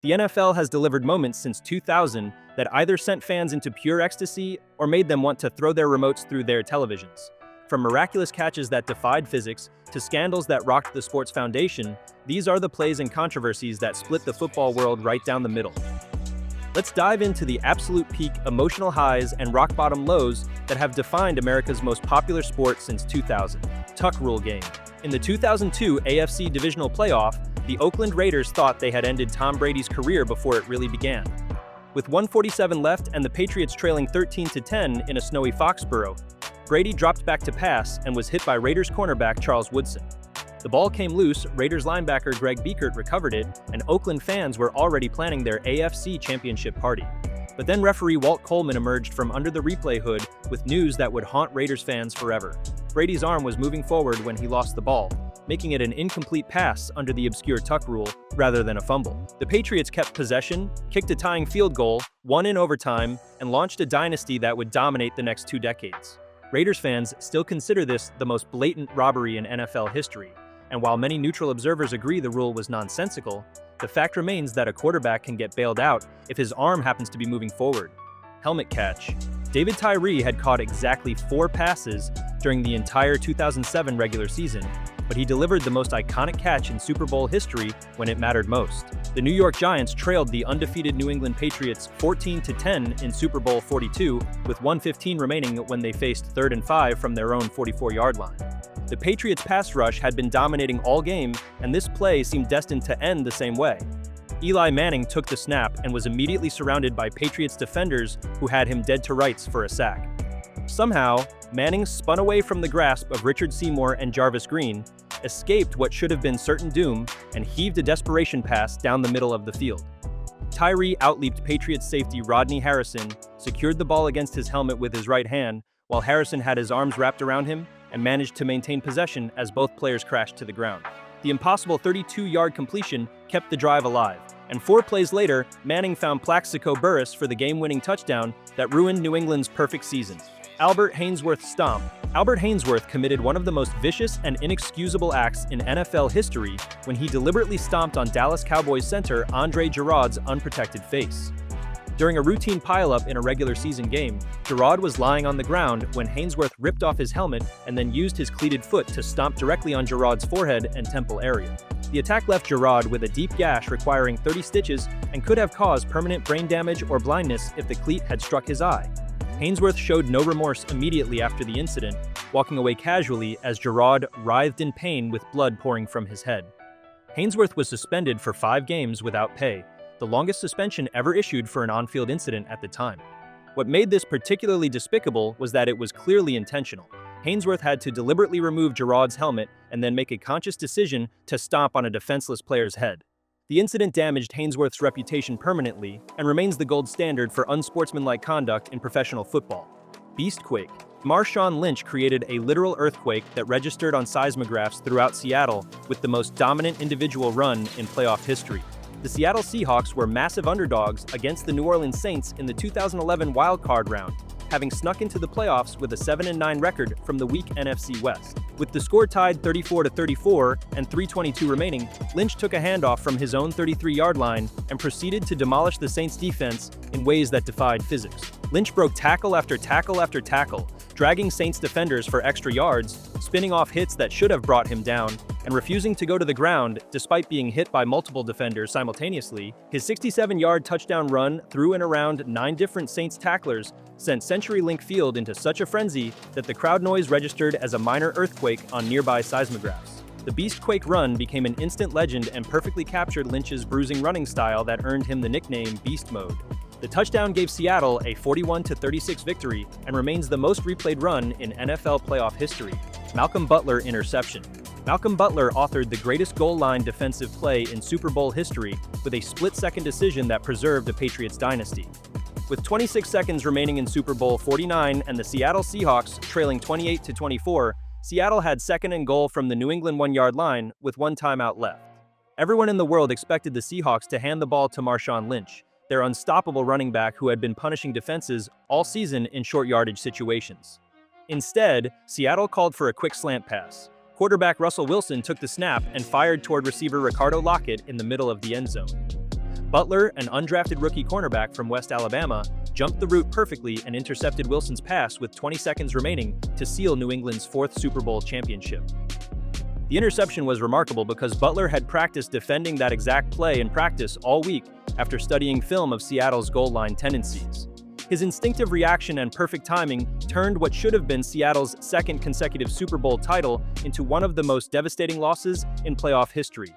The NFL has delivered moments since 2000 that either sent fans into pure ecstasy or made them want to throw their remotes through their televisions. From miraculous catches that defied physics to scandals that rocked the sport's foundation, these are the plays and controversies that split the football world right down the middle. Let's dive into the absolute peak emotional highs and rock-bottom lows that have defined America's most popular sport since 2000. Tuck Rule Game. In the 2002 AFC Divisional Playoff, the Oakland Raiders thought they had ended Tom Brady's career before it really began. With 1:47 left and the Patriots trailing 13-10 in a snowy Foxborough, Brady dropped back to pass and was hit by Raiders cornerback Charles Woodson. The ball came loose, Raiders linebacker Greg Biekert recovered it, and Oakland fans were already planning their AFC Championship party. But then referee Walt Coleman emerged from under the replay hood with news that would haunt Raiders fans forever. Brady's arm was moving forward when he lost the ball, making it an incomplete pass under the obscure tuck rule rather than a fumble. The Patriots kept possession, kicked a tying field goal, won in overtime, and launched a dynasty that would dominate the next 2 decades. Raiders fans still consider this the most blatant robbery in NFL history, and while many neutral observers agree the rule was nonsensical, the fact remains that a quarterback can get bailed out if his arm happens to be moving forward. Helmet catch. David Tyree had caught exactly 4 passes during the entire 2007 regular season, but he delivered the most iconic catch in Super Bowl history when it mattered most. The New York Giants trailed the undefeated New England Patriots 14-10 in Super Bowl 42, with 1:15 remaining when they faced 3rd and 5 from their own 44-yard line. The Patriots' pass rush had been dominating all game, and this play seemed destined to end the same way. Eli Manning took the snap and was immediately surrounded by Patriots defenders who had him dead to rights for a sack. Somehow, Manning spun away from the grasp of Richard Seymour and Jarvis Green, escaped what should have been certain doom, and heaved a desperation pass down the middle of the field. Tyree outleaped Patriots safety Rodney Harrison, secured the ball against his helmet with his right hand, while Harrison had his arms wrapped around him and managed to maintain possession as both players crashed to the ground. The impossible 32-yard completion kept the drive alive, and 4 plays later, Manning found Plaxico Burress for the game-winning touchdown that ruined New England's perfect season. Albert Haynesworth's stomp. Albert Haynesworth committed one of the most vicious and inexcusable acts in NFL history when he deliberately stomped on Dallas Cowboys center Andre Giroud's unprotected face. During a routine pileup in a regular season game, Giroud was lying on the ground when Haynesworth ripped off his helmet and then used his cleated foot to stomp directly on Giroud's forehead and temple area. The attack left Giroud with a deep gash requiring 30 stitches and could have caused permanent brain damage or blindness if the cleat had struck his eye. Haynesworth showed no remorse immediately after the incident, walking away casually as Giroud writhed in pain with blood pouring from his head. Haynesworth was suspended for 5 games without pay, the longest suspension ever issued for an on-field incident at the time. What made this particularly despicable was that it was clearly intentional. Haynesworth had to deliberately remove Giroud's helmet and then make a conscious decision to stomp on a defenseless player's head. The incident damaged Haynesworth's reputation permanently and remains the gold standard for unsportsmanlike conduct in professional football. Beastquake. Marshawn Lynch created a literal earthquake that registered on seismographs throughout Seattle with the most dominant individual run in playoff history. The Seattle Seahawks were massive underdogs against the New Orleans Saints in the 2011 wildcard round, having snuck into the playoffs with a 7-9 record from the weak NFC West. With the score tied 34-34 and 3:22 remaining, Lynch took a handoff from his own 33-yard line and proceeded to demolish the Saints' defense in ways that defied physics. Lynch broke tackle after tackle after tackle, dragging Saints defenders for extra yards, spinning off hits that should have brought him down, and refusing to go to the ground despite being hit by multiple defenders simultaneously. His 67-yard touchdown run through and around 9 different Saints tacklers sent CenturyLink Field into such a frenzy that the crowd noise registered as a minor earthquake on nearby seismographs. The Beastquake run became an instant legend and perfectly captured Lynch's bruising running style that earned him the nickname Beast Mode. The touchdown gave Seattle a 41-36 victory and remains the most replayed run in NFL playoff history. Malcolm Butler interception. Malcolm Butler authored the greatest goal line defensive play in Super Bowl history with a split-second decision that preserved the Patriots dynasty. With 26 seconds remaining in Super Bowl 49 and the Seattle Seahawks trailing 28-24, Seattle had 2nd and goal from the New England 1-yard line with 1 timeout left. Everyone in the world expected the Seahawks to hand the ball to Marshawn Lynch, their unstoppable running back who had been punishing defenses all season in short yardage situations. Instead, Seattle called for a quick slant pass. Quarterback Russell Wilson took the snap and fired toward receiver Ricardo Lockett in the middle of the end zone. Butler, an undrafted rookie cornerback from West Alabama, jumped the route perfectly and intercepted Wilson's pass with 20 seconds remaining to seal New England's fourth Super Bowl championship. The interception was remarkable because Butler had practiced defending that exact play in practice all week after studying film of Seattle's goal line tendencies. His instinctive reaction and perfect timing turned what should have been Seattle's second consecutive Super Bowl title into one of the most devastating losses in playoff history.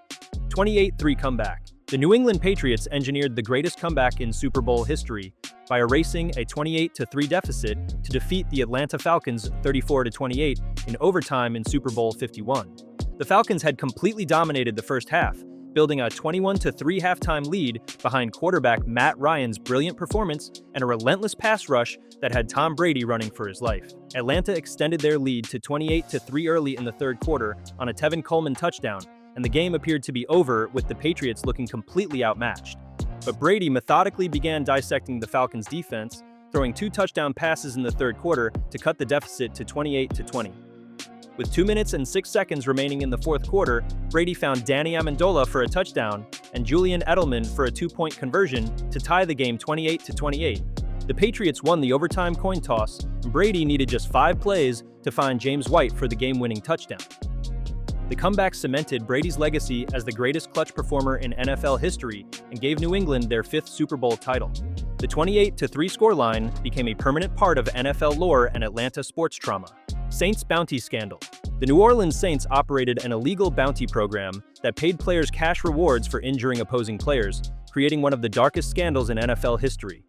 28-3 comeback. The New England Patriots engineered the greatest comeback in Super Bowl history by erasing a 28-3 deficit to defeat the Atlanta Falcons 34-28 in overtime in Super Bowl 51. The Falcons had completely dominated the first half, building a 21-3 halftime lead behind quarterback Matt Ryan's brilliant performance and a relentless pass rush that had Tom Brady running for his life. Atlanta extended their lead to 28-3 early in the third quarter on a Tevin Coleman touchdown, and the game appeared to be over with the Patriots looking completely outmatched. But Brady methodically began dissecting the Falcons' defense, throwing 2 touchdown passes in the third quarter to cut the deficit to 28-20. With 2 minutes and 6 seconds remaining in the fourth quarter, Brady found Danny Amendola for a touchdown and Julian Edelman for a 2-point conversion to tie the game 28-28. The Patriots won the overtime coin toss, and Brady needed just 5 plays to find James White for the game-winning touchdown. The comeback cemented Brady's legacy as the greatest clutch performer in NFL history and gave New England their 5th Super Bowl title. The 28-3 scoreline became a permanent part of NFL lore and Atlanta sports trauma. Saints bounty scandal. The New Orleans Saints operated an illegal bounty program that paid players cash rewards for injuring opposing players, creating one of the darkest scandals in NFL history.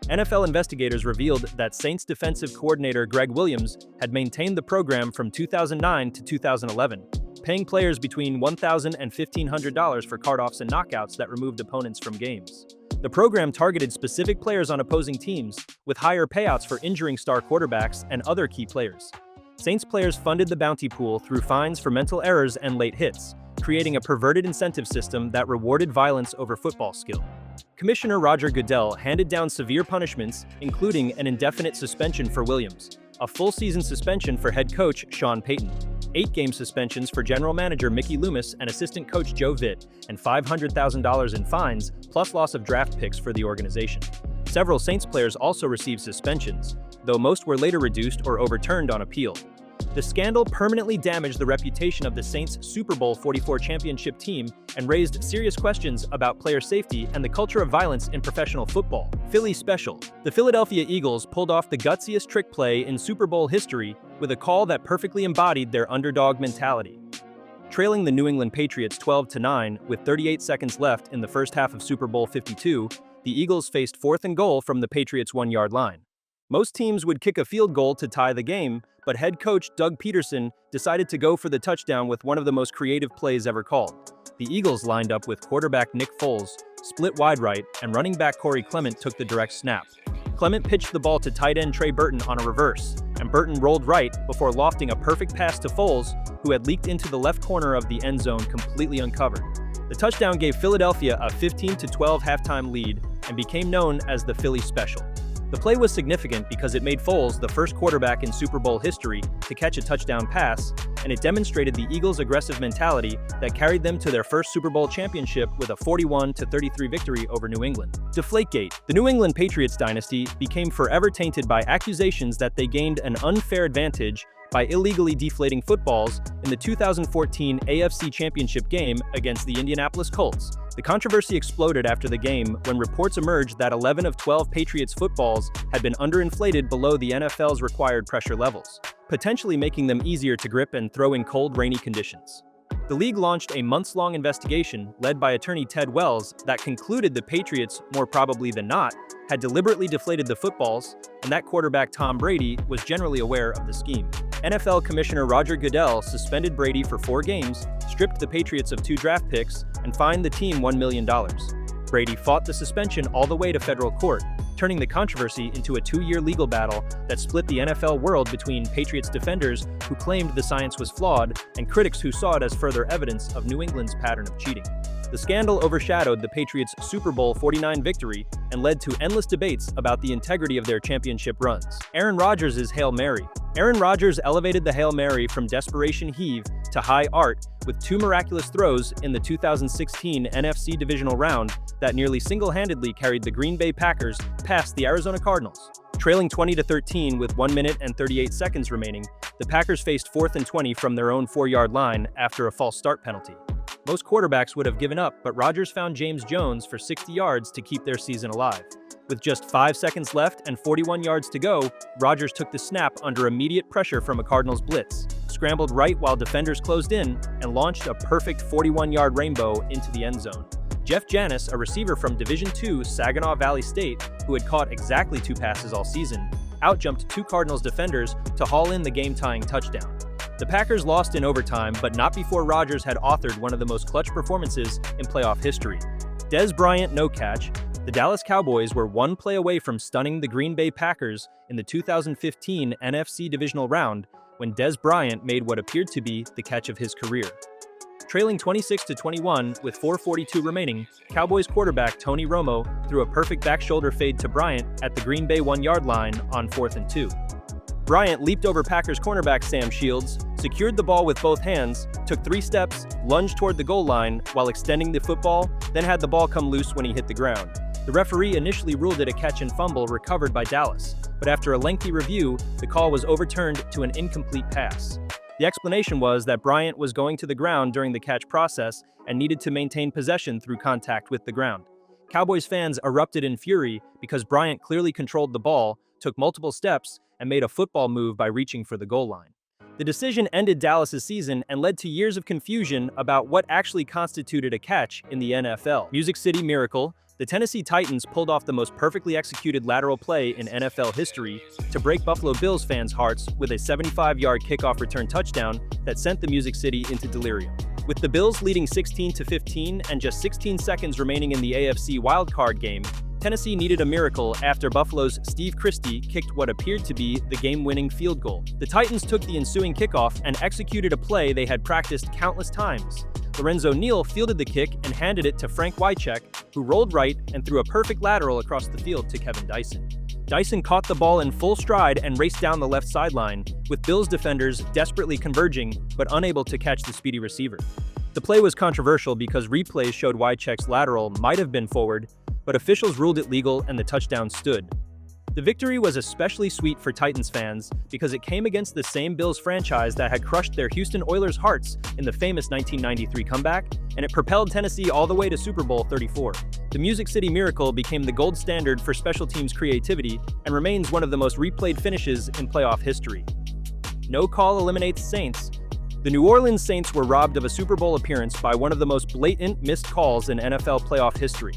NFL investigators revealed that Saints defensive coordinator Greg Williams had maintained the program from 2009 to 2011, paying players between $1,000 and $1,500 for cardoffs and knockouts that removed opponents from games. The program targeted specific players on opposing teams, with higher payouts for injuring star quarterbacks and other key players. Saints players funded the bounty pool through fines for mental errors and late hits, creating a perverted incentive system that rewarded violence over football skill. Commissioner Roger Goodell handed down severe punishments, including an indefinite suspension for Williams, a full-season suspension for head coach Sean Payton, 8-game suspensions for general manager Mickey Loomis and assistant coach Joe Vitt, and $500,000 in fines, plus loss of draft picks for the organization. Several Saints players also received suspensions, though most were later reduced or overturned on appeal. The scandal permanently damaged the reputation of the Saints' Super Bowl 44 championship team and raised serious questions about player safety and the culture of violence in professional football. Philly special. The Philadelphia Eagles pulled off the gutsiest trick play in Super Bowl history with a call that perfectly embodied their underdog mentality. Trailing the New England Patriots 12-9 with 38 seconds left in the first half of Super Bowl 52, the Eagles faced 4th and goal from the Patriots' 1-yard line. Most teams would kick a field goal to tie the game, but head coach Doug Peterson decided to go for the touchdown with one of the most creative plays ever called. The Eagles lined up with quarterback Nick Foles, split wide right, and running back Corey Clement took the direct snap. Clement pitched the ball to tight end Trey Burton on a reverse, and Burton rolled right before lofting a perfect pass to Foles, who had leaked into the left corner of the end zone completely uncovered. The touchdown gave Philadelphia a 15-12 halftime lead and became known as the Philly Special. The play was significant because it made Foles the first quarterback in Super Bowl history to catch a touchdown pass, and it demonstrated the Eagles' aggressive mentality that carried them to their first Super Bowl championship with a 41-33 victory over New England. Deflategate. The New England Patriots dynasty became forever tainted by accusations that they gained an unfair advantage by illegally deflating footballs in the 2014 AFC Championship game against the Indianapolis Colts. The controversy exploded after the game when reports emerged that 11 of 12 Patriots footballs had been underinflated below the NFL's required pressure levels, potentially making them easier to grip and throw in cold, rainy conditions. The league launched a months-long investigation led by attorney Ted Wells that concluded the Patriots, more probably than not, had deliberately deflated the footballs, and that quarterback Tom Brady was generally aware of the scheme. NFL Commissioner Roger Goodell suspended Brady for 4 games, stripped the Patriots of 2 draft picks, and fined the team $1 million. Brady fought the suspension all the way to federal court, turning the controversy into a 2-year legal battle that split the NFL world between Patriots defenders who claimed the science was flawed and critics who saw it as further evidence of New England's pattern of cheating. The scandal overshadowed the Patriots' Super Bowl 49 victory and led to endless debates about the integrity of their championship runs. Aaron Rodgers' Hail Mary. Aaron Rodgers elevated the Hail Mary from desperation heave to high art with two miraculous throws in the 2016 NFC divisional round that nearly single-handedly carried the Green Bay Packers past the Arizona Cardinals. Trailing 20-13 with 1 minute and 38 seconds remaining, the Packers faced 4th and 20 from their own 4-yard line after a false start penalty. Most quarterbacks would have given up, but Rodgers found James Jones for 60 yards to keep their season alive. With just 5 seconds left and 41 yards to go, Rodgers took the snap under immediate pressure from a Cardinals blitz, scrambled right while defenders closed in, and launched a perfect 41-yard rainbow into the end zone. Jeff Janis, a receiver from Division II Saginaw Valley State, who had caught exactly 2 passes all season, outjumped 2 Cardinals defenders to haul in the game-tying touchdown. The Packers lost in overtime, but not before Rodgers had authored one of the most clutch performances in playoff history. Dez Bryant no catch. The Dallas Cowboys were 1 play away from stunning the Green Bay Packers in the 2015 NFC divisional round when Dez Bryant made what appeared to be the catch of his career. Trailing 26-21 with 4:42 remaining, Cowboys quarterback Tony Romo threw a perfect back shoulder fade to Bryant at the Green Bay 1-yard line on 4th and 2. Bryant leaped over Packers cornerback Sam Shields, secured the ball with both hands, took 3 steps, lunged toward the goal line while extending the football, then had the ball come loose when he hit the ground. The referee initially ruled it a catch and fumble recovered by Dallas, but after a lengthy review, the call was overturned to an incomplete pass. The explanation was that Bryant was going to the ground during the catch process and needed to maintain possession through contact with the ground. Cowboys fans erupted in fury because Bryant clearly controlled the ball, took multiple steps, and made a football move by reaching for the goal line. The decision ended Dallas's season and led to years of confusion about what actually constituted a catch in the NFL. Music City Miracle, the Tennessee Titans pulled off the most perfectly executed lateral play in NFL history to break Buffalo Bills fans' hearts with a 75-yard kickoff return touchdown that sent the Music City into delirium. With the Bills leading 16-15 and just 16 seconds remaining in the AFC wildcard game, Tennessee needed a miracle after Buffalo's Steve Christie kicked what appeared to be the game-winning field goal. The Titans took the ensuing kickoff and executed a play they had practiced countless times. Lorenzo Neal fielded the kick and handed it to Frank Wycheck, who rolled right and threw a perfect lateral across the field to Kevin Dyson. Dyson caught the ball in full stride and raced down the left sideline, with Bills defenders desperately converging but unable to catch the speedy receiver. The play was controversial because replays showed Wycheck's lateral might have been forward, but officials ruled it legal and the touchdown stood. The victory was especially sweet for Titans fans because it came against the same Bills franchise that had crushed their Houston Oilers' hearts in the famous 1993 comeback, and it propelled Tennessee all the way to Super Bowl 34. The Music City Miracle became the gold standard for special teams creativity and remains one of the most replayed finishes in playoff history. No call eliminates Saints. The New Orleans Saints were robbed of a Super Bowl appearance by one of the most blatant missed calls in NFL playoff history.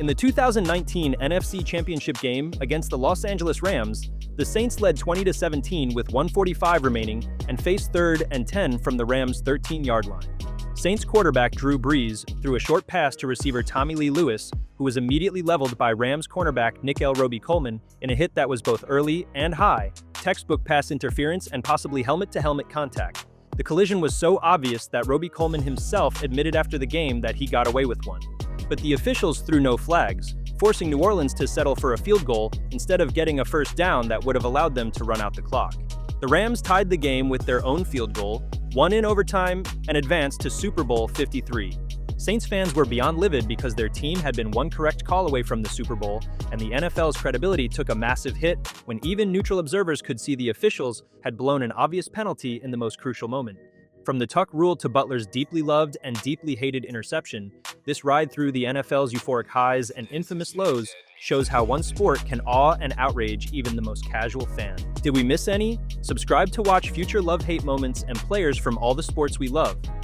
In the 2019 NFC Championship game against the Los Angeles Rams, the Saints led 20-17 with 1:45 remaining and faced 3rd and 10 from the Rams' 13-yard line. Saints quarterback Drew Brees threw a short pass to receiver Tommy Lee Lewis, who was immediately leveled by Rams cornerback Nickel Roby-Coleman in a hit that was both early and high, textbook pass interference and possibly helmet-to-helmet contact. The collision was so obvious that Roby-Coleman himself admitted after the game that he got away with one. But the officials threw no flags, forcing New Orleans to settle for a field goal instead of getting a first down that would have allowed them to run out the clock. The Rams tied the game with their own field goal, won in overtime, and advanced to Super Bowl 53. Saints fans were beyond livid because their team had been one correct call away from the Super Bowl, and the NFL's credibility took a massive hit when even neutral observers could see the officials had blown an obvious penalty in the most crucial moment. From the Tuck rule to Butler's deeply loved and deeply hated interception, this ride through the NFL's euphoric highs and infamous lows shows how one sport can awe and outrage even the most casual fan. Did we miss any? Subscribe to watch future love-hate moments and players from all the sports we love.